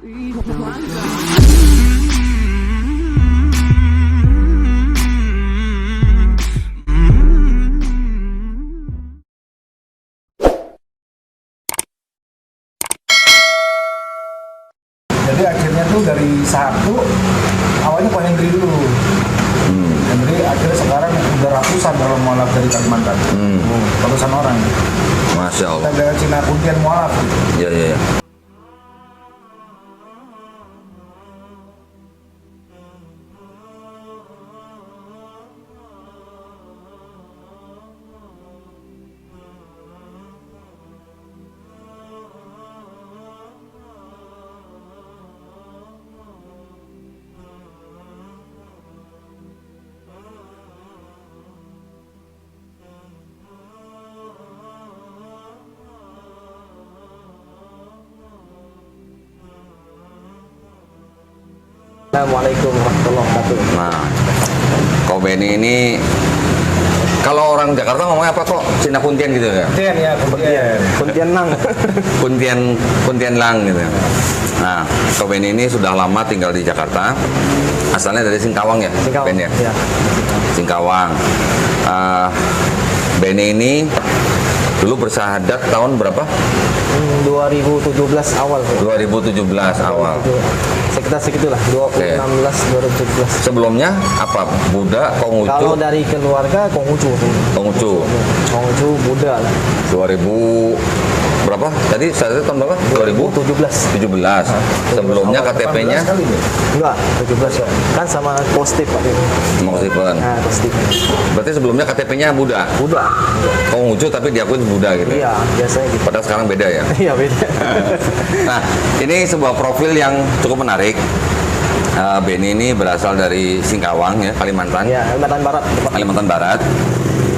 Jadi akhirnya tuh dari satu awalnya pohon yang beli dulu. Jadi akhirnya sekarang udah ratusan kalau mualaf dari Kalimantan. Ratusan orang. Masya Allah. Kita dengan Cina Puntian mualaf. Iya, iya, iya. Assalamualaikum warahmatullahi wabarakatuh. Nah, kok Benny ini kalau orang Jakarta ngomongnya apa kok? Cina Puntian gitu ya? Puntian ya, Puntian. Puntian Nang. Puntian Lang gitu. Nah, kok Benny ini sudah lama tinggal di Jakarta. Asalnya dari Singkawang ya? Singkawang. Ben ya? Ya. Singkawang. Benny ini dulu bersahadat tahun berapa? 2017 awal. 2017 awal. Sekitar segitulah, 2016, 2017. Sebelumnya apa? Buddha, Konghucu? Kalau dari keluarga Konghucu. Konghucu. Konghucu Buddha lah. 2000 berapa? Tadi saat itu tahun berapa? 2017. 17. Sebelumnya KTP-nya Enggak, 17 ya. Kan sama Kostip Pak. mau Stephen. Nah, Kostip. Berarti sebelumnya KTP-nya Buddha. Buddha. Konghucu tapi diakui Buddha gitu. Iya, biasanya gitu. Padahal sekarang beda ya. Iya, beda. Nah, ini sebuah profil yang cukup menarik. Benny ini berasal dari Singkawang ya, Kalimantan. Iya, Kalimantan Barat. Pak. Kalimantan Barat.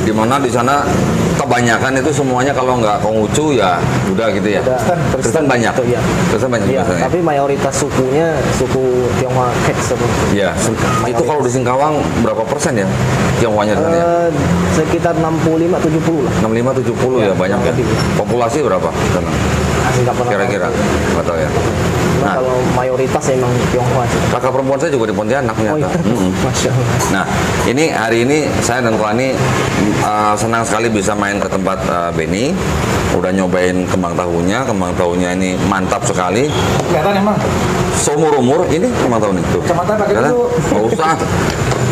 Di mana di sana kebanyakan itu semuanya kalau nggak Konghucu ya Buddha gitu ya. Kristen banyak. Iya. Kristen banyak Iya, biasanya. tapi mayoritas sukunya suku Tionghoa Kek seperti Iya, itu kalau di Singkawang berapa persen ya Tionghoanya di sana ya? sekitar 65-70 lah. 65-70 ya, banyak ya. lebih. Populasi berapa di sana? Masih nggak pernah Kira-kira? Nggak tahu ya. Cuma Nah. kalau mayoritas emang Tionghoa sih. Kakak perempuan saya juga di Pontianak Oh iya, ternyata. Masya Allah. Nah, ini hari ini saya dan Kuani senang sekali bisa main ke tempat Benny. Udah nyobain kembang tahunya ini mantap sekali. Kelihatan emang. Seumur-umur ini kembang tahu itu. Kacamata pakai Kelihatan? dulu. Nggak usah.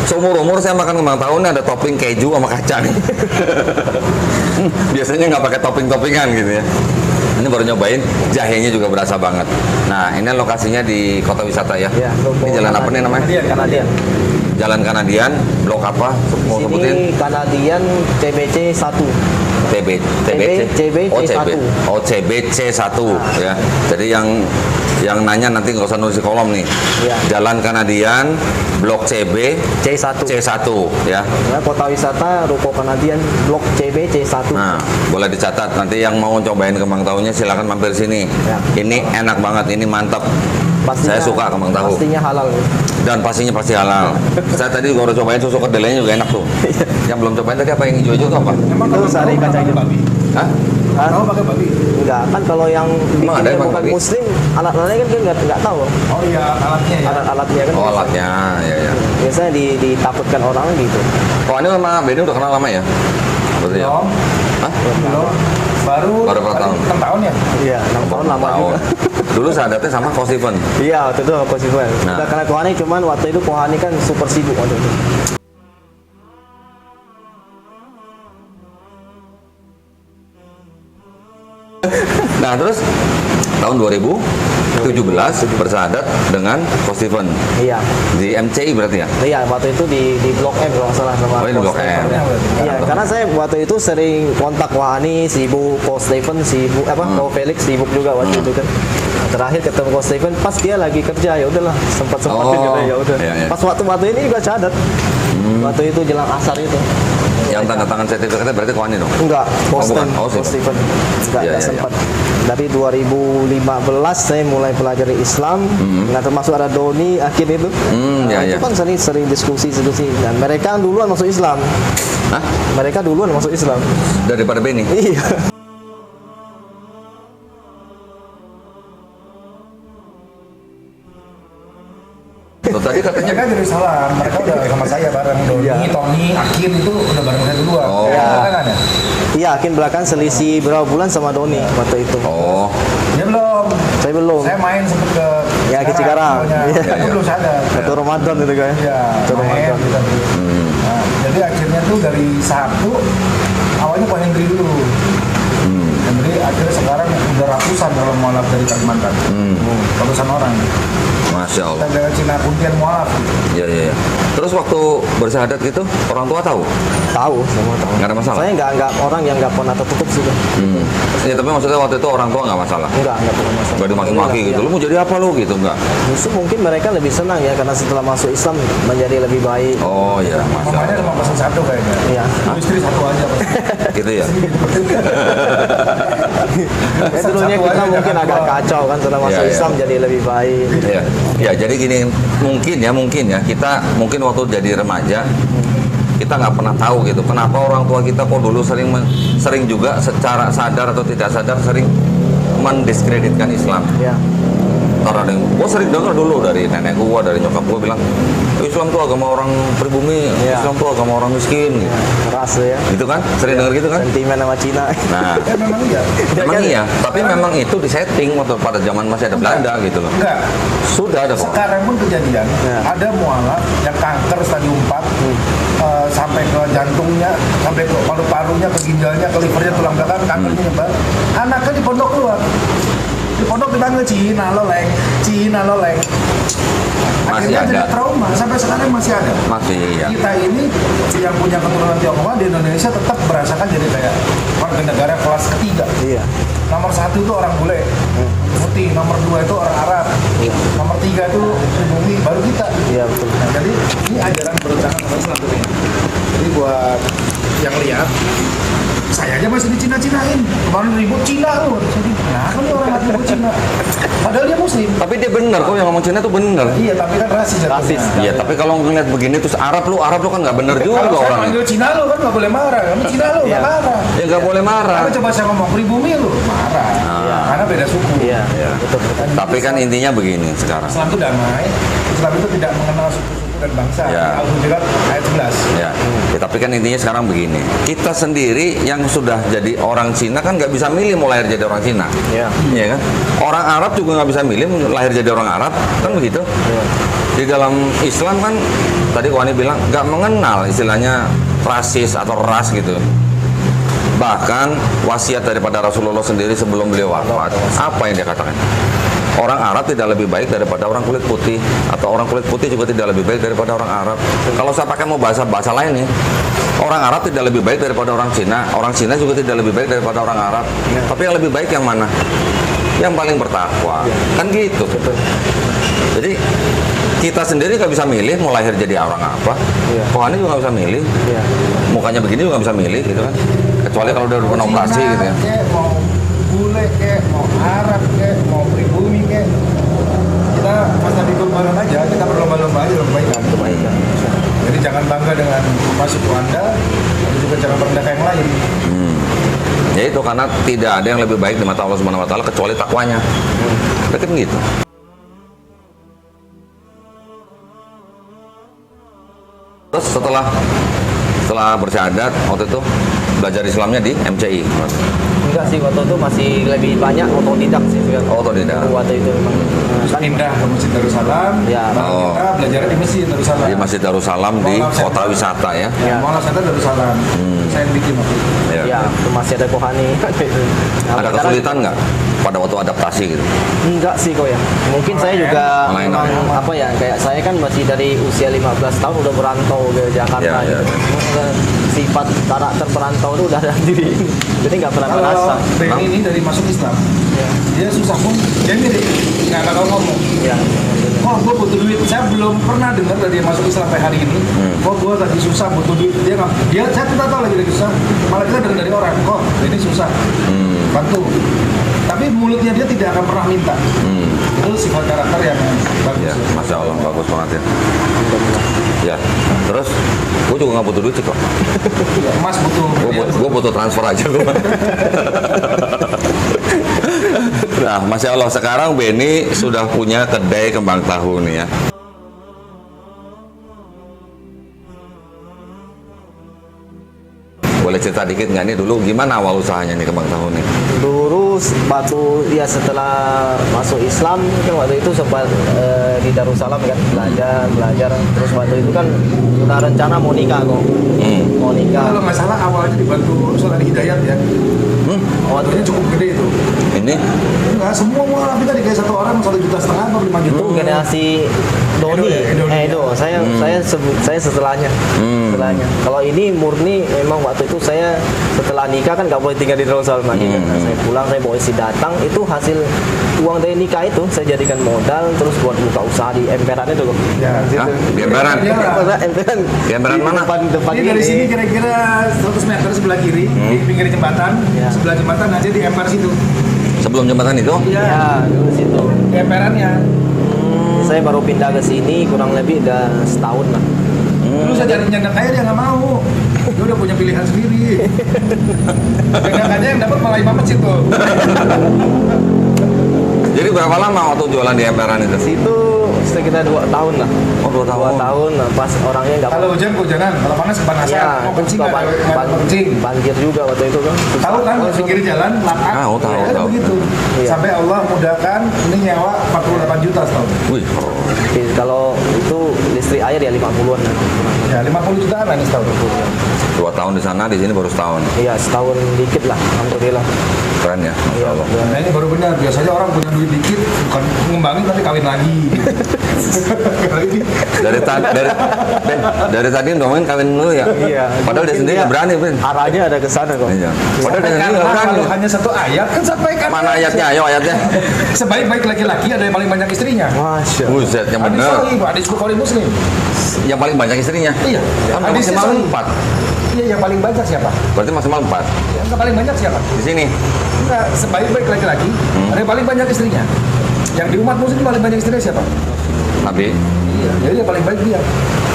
Seumur-umur saya makan kembang tahu ini ada topping keju sama kacang. Biasanya nggak pakai topping-toppingan gitu ya. Ini baru nyobain, jahenya juga berasa banget. Nah, ini lokasinya di kota wisata ya. Ya, Ini jalan apa nih namanya? Kanadian. Jalan Kanadian, blok apa? Mau sebutin? Sini Kanadian CBC 1. CBC. Oh, CBC 1 ya. Jadi yang nanya nanti nggak usah nulis di kolom nih. Iya. Jalan Kanadian, blok CB C1. C1 ya. Ya, kota wisata Ruko Kanadian Blok CB C1. Nah, boleh dicatat. Nanti yang mau cobain kembang tahunya silakan mampir sini. Ya. Ini enak banget, ini mantap. Pastinya, Saya suka kembang tahu. Pastinya halal. Dan pastinya pasti halal. Saya tadi juga udah cobain susu kedelainya juga enak tuh. Yang belum cobain tadi apa yang hijau-hijau tuh apa? Emang Itu kalau sari tahu kacang pakai hijau. babi. Hah? Tahu pakai babi. Enggak, kan kalau yang Emang ada bikinnya emang bukan babi? muslim, alat-alatnya kan dia nggak tahu. Oh iya, alatnya ya. Alat-alatnya kan. Oh, alatnya. Ya, ya. Biasanya ditakutkan orang gitu. Oh, ini sama Benny udah kenal lama ya? Berarti ya? Belum. Hah? Belum. Baru Berapa tahun? 6 tahun ya. Iya, 6 tahun lama juga. Dulu sahadatnya sama Ko Steven. Iya, waktu itu aku sih. Nah. Udah karena Kohani cuman waktu itu Kohani kan super sibuk waktu itu. Nah, terus tahun 2017 bersahadat dengan Ko Steven Iya. di MCI berarti ya? Iya, waktu itu di Blok M kalau nggak salah sama Oh, di Blok Coach M. Stephen. Iya, karena saya waktu itu sering kontak Wahani, sibuk, Coach Stephen sibuk, Ko Felix sibuk juga waktu itu kan. Nah, terakhir ketemu Coach Stephen pas dia lagi kerja, ya udahlah sempat-sempatin Oh, gitu ya udah. iya, iya. Pas waktu ini juga syahadat. Waktu itu jelang asar itu. Yang tanda tangan sertifikatnya berarti Ko Ani dong? Enggak, bukan. Boston, Oh, Coach Stephen. Enggak, Iya, iya, sempat. Dari 2015 saya mulai pelajari Islam. Nah, termasuk ada Doni akhir itu. Iya, Itu iya. kan sering diskusi. Dan mereka duluan masuk Islam. Hah? Mereka duluan masuk Islam. Daripada Benny? Iya. tuh? Tadi katanya Mereka dari salam, mereka udah sama saya bareng. Doni, Iya. Tony, Akin itu udah bareng saya duluan. Oh. Saya Iya. belakangan ya? Iya, Akin belakang selisih berapa bulan sama Doni waktu itu. oh, Dia belum. Saya belum. Saya main sempet ke Ya, ke Cikarang. Iya. Iya. Aku belum sadar. Waktu Ramadan itu kan. Iya, Waktu main Ramadan. gitu. Nah, jadi akhirnya tuh dari satu, awalnya Pak Hendri dulu. Hendri akhirnya sekarang udah ratusan kalau mualaf dari Kalimantan. Ratusan orang. Masya Allah. Kita dari Cina Puntian mualaf. Iya, iya, iya. Terus waktu bersyahadat gitu, orang tua tahu? Tahu, semua tahu. Nggak ada masalah? Saya nggak orang yang nggak pernah tertutup sih. Bang. Ya, tapi maksudnya waktu itu orang tua nggak masalah? Nggak pernah masalah. Gak dimaki-maki Iya. gitu, lu mau jadi apa lu gitu, enggak? Justru mungkin mereka lebih senang ya karena setelah masuk Islam menjadi lebih baik. Oh iya, Masya Mamanya Allah. cuma pesan satu kayaknya. Iya. Istri satu aja. Pak. Gitu ya? Ya, dulunya Satu kita aja, mungkin jangan agak dua. kacau kan setelah masuk Iya, iya. Islam jadi lebih baik. Ya, ya jadi gini, mungkin ya kita mungkin waktu jadi remaja kita nggak pernah tahu gitu kenapa orang tua kita kok dulu sering juga secara sadar atau tidak sadar sering mendiskreditkan Islam. Ya. Ntar ada yang, gue sering dengar dulu dari nenek gue, dari nyokap gue bilang Islam tuh agama orang pribumi, Iya. Islam tuh agama orang miskin gitu. Keras ya. Gitu kan? Sering dengar gitu kan? Sentimen sama Cina. Nah, Ya memang iya. memang iya, tapi memang itu disetting waktu pada zaman masih ada Belanda gitu loh. Enggak. Sudah ada kok. Sekarang pun kejadian. Ya. Ada mualaf yang kanker stadium 4 sampai ke jantungnya, sampai ke paru-parunya, ke ginjalnya, ke livernya, tulang belakang, kankernya nyebar. Anaknya di pondok keluar. Di pondok dipanggil Cina loleng, Cina loleng. Masih Akhirnya ada. jadi trauma, sampai sekarang masih ada. Masih ya. Kita ini yang punya keturunan Tionghoa di Indonesia tetap merasakan jadi kayak warga negara kelas ketiga. Iya. Nomor 1 itu orang bule, putih. Nomor 2 itu orang Arab. Nomor 3 itu pribumi, baru kita. Iya betul. Nah, jadi ini ajaran berencana sama Islam tuh ya. Jadi buat yang lihat, saya aja masih dicina-cinain. Kemarin ribut Cina loh. Jadi, kenapa nih orang lagi ribut Cina? Padahal dia Muslim. Tapi dia benar kok yang ngomong Cina tuh benar. Iya, tapi kan rasis jatuhnya. Rasis. Iya, tapi kalau ngeliat begini terus Arab lu kan nggak bener juga Kalau saya orangnya. panggil Cina lo kan nggak boleh marah. Kamu Cina lo nggak Iya. marah. Ya nggak boleh marah. Tapi coba saya ngomong pribumi lo marah. Karena beda suku. Iya. Betul. Tapi kan intinya begini sekarang. Islam itu damai. Islam itu tidak mengenal suku-suku dan bangsa. Ya. Al-Hujurat ayat 11. Ya. Ya, tapi kan intinya sekarang begini. Kita sendiri yang sudah jadi orang Cina kan nggak bisa milih mau lahir jadi orang Cina. Iya. Iya kan? Orang Arab juga nggak bisa milih mau lahir jadi orang Arab, kan begitu? Iya. Di dalam Islam kan tadi Wani bilang nggak mengenal istilahnya rasis atau ras gitu. Bahkan wasiat daripada Rasulullah sendiri sebelum beliau wafat, apa yang dia katakan? Orang Arab tidak lebih baik daripada orang kulit putih, atau orang kulit putih juga tidak lebih baik daripada orang Arab. Kalau saya pakai mau bahasa lain nih, orang Arab tidak lebih baik daripada orang Cina juga tidak lebih baik daripada orang Arab. Tapi yang lebih baik yang mana? Yang paling bertakwa, kan gitu. Jadi kita sendiri nggak bisa milih mau lahir jadi orang apa. Iya. Kohani juga nggak bisa milih. Iya. Mukanya begini juga nggak bisa milih gitu kan. Kecuali kalau udah pernah operasi Cina gitu ya. kek, mau bule kek, mau Arab kek, mau pribumi kek. Kita pas Nabi Kurban aja, kita berlomba-lomba aja dalam kebaikan. Jadi jangan bangga dengan masuk Anda, tapi juga jangan merendahkan yang lain. Ya itu karena tidak ada yang lebih baik di mata Allah Subhanahu wa taala kecuali takwanya. Kan gitu. Terus setelah bersyahadat waktu itu belajar Islamnya di MCI. Enggak sih, waktu itu masih lebih banyak otodidak sih. Oh, otodidak. Waktu itu memang. Kan indah ke Masjid Darussalam, Ya. baru Oh. kita belajar di Masjid Darussalam. Di Masjid Darussalam di kota wisata ya. Ya, Mualaf Center Darussalam. Saya yang bikin waktu itu. Ya. Ya, itu masih ada kohani. Nah, Ada sekarang- kesulitan nggak pada waktu adaptasi gitu? Enggak sih kok ya. Mungkin saya juga Malah memang enak. apa ya, kayak saya kan masih dari usia 15 tahun udah berantau ke Jakarta Ya, ya. gitu. Sifat karakter perantau itu udah ada diri. Jadi nggak pernah merasa. Kalau Benny ini dari masuk Islam, Ya. dia susah pun, dia mirip. Nggak bakal ngomong. Ya. Oh, gue butuh duit. Saya belum pernah dengar dari dia masuk Islam sampai hari ini. Kok gue lagi susah butuh duit. Saya tidak tahu lagi susah. Malah kita dengar dari orang. Kok ini susah. Bantu. Tapi mulutnya dia tidak akan pernah minta. Itu sifat karakter yang bagus. Ya, masya Allah bagus banget ya. Ya, terus gue juga nggak butuh duit sih kok. Emas butuh. Gue butuh transfer aja gue. Nah, masya Allah sekarang Benny sudah punya kedai kembang tahu nih ya. Boleh cerita dikit nggak nih dulu gimana awal usahanya nih Kembang Tahu nih? Dulu waktu ya setelah masuk Islam kan waktu itu sempat di Darussalam kan belajar terus waktu itu kan udah rencana mau nikah kok. Mau nikah. Kalau nggak salah awalnya dibantu Ustaz Ali Hidayat ya. Waktunya cukup gede itu. Ini Enggak, semua tapi tadi kayak 1 orang 1,5 juta atau 5 juta. Itu generasi Doni. Saya setelahnya. Setelahnya. Kalau ini murni memang waktu itu saya setelah nikah kan nggak boleh tinggal di Darussalam lagi kan. Saya pulang, saya bawa isi datang, itu hasil uang dari nikah itu saya jadikan modal terus buat buka usaha di emperan itu kok. Ya. Hah? Di Emperan? Emperan. Di Emperan mana? Depan Ini dari sini kira-kira 100 meter sebelah kiri di pinggir jembatan, Ya. sebelah jembatan aja di emper situ. Sebelum jembatan itu? Ya, dulu situ. Di emperannya. Saya baru pindah ke sini kurang lebih udah setahun lah. Dulu saya jadi nyanda kaya dia nggak mau. Dia udah punya pilihan sendiri. Nyandanya yang dapat malah imam masjid tuh. Jadi berapa lama waktu jualan di Emperan itu? Situ sekitar 2 tahun lah. Oh, 2 tahun. 2 tahun lah, pas orangnya nggak Kalau hujan kehujanan, kalau panas kepanasan. ya, Mau kencing suka nggak kencing. banjir juga waktu itu kan. Tahu kan pinggir jalan lapak. Tahu, Ya, tahu. begitu. Iya. Sampai Allah mudahkan ini nyewa 48 juta setahun. Wih, Kalau itu listrik air ya 50-an lah. Ya 50 jutaan lah ini setahun. 2 tahun di sana, di sini baru setahun. Iya, setahun dikit lah, alhamdulillah. Keren ya, Masya Iya, Allah. Nah ini baru benar. Biasanya orang punya duit dikit, bukan ngembangin tapi kawin lagi. Dari tadi ngomongin kawin dulu ya. Iya. Padahal dia sendiri nggak berani, Ben. Arahnya ada ke sana kok. Iya. Padahal dia sendiri nggak berani. Kalau hanya 1 ayat kan sampaikan. Mana ayatnya? Ayo ayatnya. Sebaik-baik laki-laki ada yang paling banyak istrinya. Masya. Buset, yang Hadis bener. sahih, hadis Bukhari Muslim. Yang paling banyak istrinya. Iya. Kan Hadisnya maksimal sahih. 4. Iya, yang paling banyak siapa? Berarti maksimal 4. Yang paling banyak siapa? Di sini. Enggak, sebaik-baik laki-laki ada yang paling banyak istrinya. Yang di umat muslim paling banyak istrinya siapa? Nabi. Iya, jadi yang paling baik dia.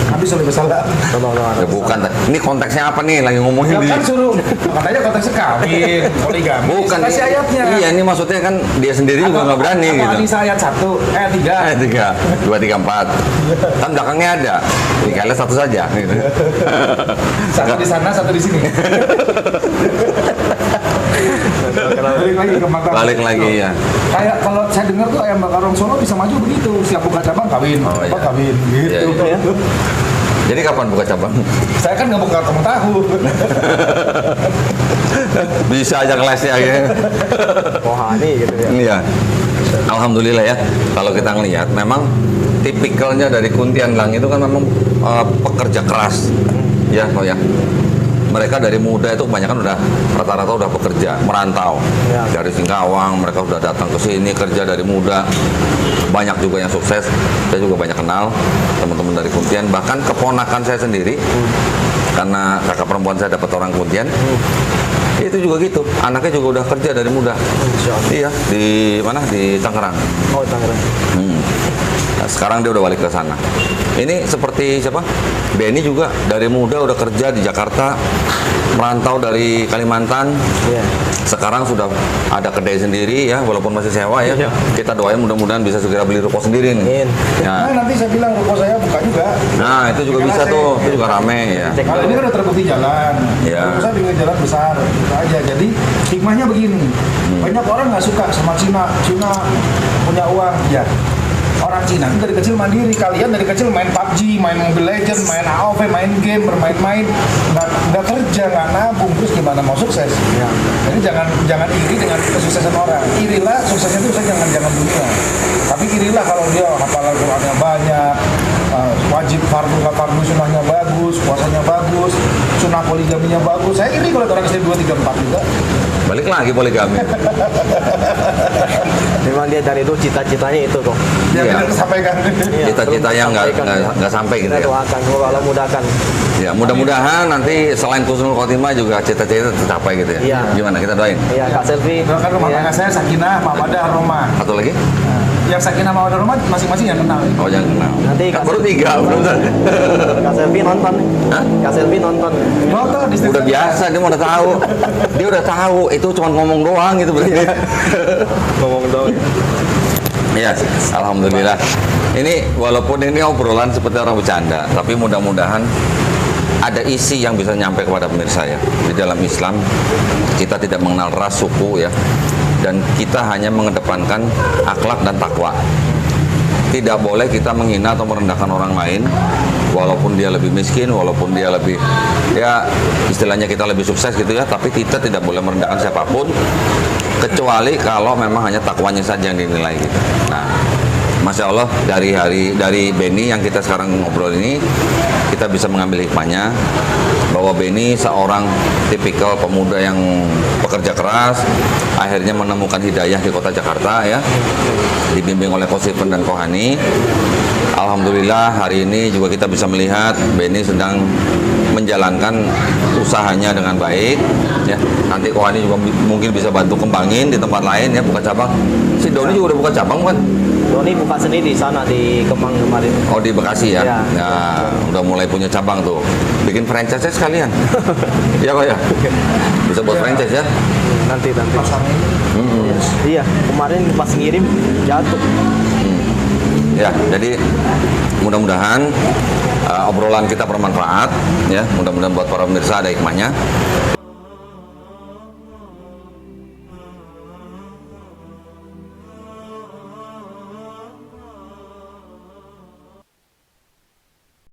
Habis oleh bersalah. Ya, bukan. Ini konteksnya apa nih? Lagi ngomongin Ya di. kan suruh, katanya konteksnya kawin, poligami. Bukan. Kasih ayatnya. Iya, ini maksudnya kan dia sendiri juga nggak berani gitu. Anisa ayat 1, ayat 3. Ayat 3, 2, 3, 4. Kan belakangnya ada. Dikalian satu saja. Gitu. Satu di sana, satu di sini. Balik lagi ke Makassar. Balik lagi ya. Kayak kalau saya dengar tuh ayam bakar Solo bisa maju begitu, siap buka cabang kawin, Oh, iya. kawin Iya, gitu. iya. Jadi kapan buka cabang? Saya kan nggak buka kamu tahu. Bisa aja kelasnya gitu. Rohani gitu ya. Iya. Alhamdulillah ya. Kalau kita ngelihat memang tipikalnya dari Kuntianak itu kan memang pekerja keras. Ya, oh ya. Mereka dari muda itu kebanyakan udah rata-rata udah bekerja, merantau. Ya. Dari Singkawang mereka udah datang ke sini kerja dari muda. Banyak juga yang sukses. Saya juga banyak kenal teman-teman dari Kuntian, bahkan keponakan saya sendiri. Karena kakak perempuan saya dapat orang Kuntian. Itu juga gitu. Anaknya juga udah kerja dari muda. Iya, di mana? Di Tangerang. Oh, Tangerang. Nah, sekarang dia udah balik ke sana. Ini seperti siapa? Benny juga dari muda udah kerja di Jakarta, merantau dari Kalimantan. Iya. Sekarang sudah ada kedai sendiri ya, walaupun masih sewa ya. Iya. Kita doain mudah-mudahan bisa segera beli ruko sendiri nih. Amin. Nah, Nah, nanti saya bilang ruko saya buka juga. itu juga bisa tuh, itu juga rame ya. Kalau ini kan udah terbukti jalan, Iya. ruko saya pinggir jalan besar, gitu aja. Jadi hikmahnya begini, banyak orang nggak suka sama Cina punya uang, ya. Orang Cina itu dari kecil mandiri, kalian dari kecil main PUBG, main Mobile Legends, main AoV, main game, bermain-main, nggak kerja, nggak nabung, terus gimana mau sukses? Ya. Jadi jangan iri dengan kesuksesan orang. Irilah suksesnya itu saya jangan dunia. Tapi irilah kalau dia hafalan Qurannya banyak, wajib fardu sunnahnya bagus, puasanya bagus, sunnah poligaminya bagus. Saya iri kalau ada orang istri 2, 3, 4 juga. Balik lagi poligami. Memang dia dari dulu cita-citanya itu kok. Dia Iya. bilang sampaikan. Iya, Cita-cita yang nggak sampai gitu Kita ya. doakan semoga Allah mudahkan. Ya, mudah-mudahan nanti selain Husnul Khotimah juga cita-cita tercapai gitu ya. Iya. Gimana kita doain? Iya, Kak Selvi. Doakan rumah Iya. tangga saya sakinah, mawadah, rahmah. Satu lagi? Yang sakinah, mawadah, rahmah masing-masing yang kenal. Oh, jangan kenal. Nanti Kan Kak baru Selvi. 3, belum. Kak Selvi nonton. Hah? Kak Selvi nonton. Nonton di Udah biasa, dia udah tahu. Dia udah tahu, itu cuma ngomong doang gitu berarti. Ngomong dong. Iya, alhamdulillah. Ini walaupun ini obrolan seperti orang bercanda, tapi mudah-mudahan ada isi yang bisa nyampe kepada pemirsa ya. Di dalam Islam kita tidak mengenal ras, suku ya, dan kita hanya mengedepankan akhlak dan takwa. Tidak boleh kita menghina atau merendahkan orang lain, walaupun dia lebih miskin, walaupun dia lebih, ya istilahnya kita lebih sukses gitu ya, tapi kita tidak boleh merendahkan siapapun, kecuali kalau memang hanya takwanya saja yang dinilai gitu. Nah, Masya Allah, dari Benny yang kita sekarang ngobrol ini, kita bisa mengambil hikmahnya bahwa Benny seorang tipikal pemuda yang pekerja keras, akhirnya menemukan hidayah di kota Jakarta ya, dibimbing oleh Coach Steven dan Kohani. Alhamdulillah hari ini juga kita bisa melihat Benny sedang menjalankan usahanya dengan baik ya. Nanti Kohani juga mungkin bisa bantu kembangin di tempat lain ya, buka cabang. Si Doni juga udah buka cabang kan? Doni buka sendiri di sana di Kemang kemarin. Oh, di Bekasi ya? Ya. Nah, udah mulai punya cabang tuh. Bikin franchise sekalian. Iya kok ya? Bisa buat franchise ya? Nanti. Pasang ini. Iya, kemarin pas ngirim jatuh. Ya, jadi mudah-mudahan obrolan kita bermanfaat ya. Mudah-mudahan buat para pemirsa ada hikmahnya.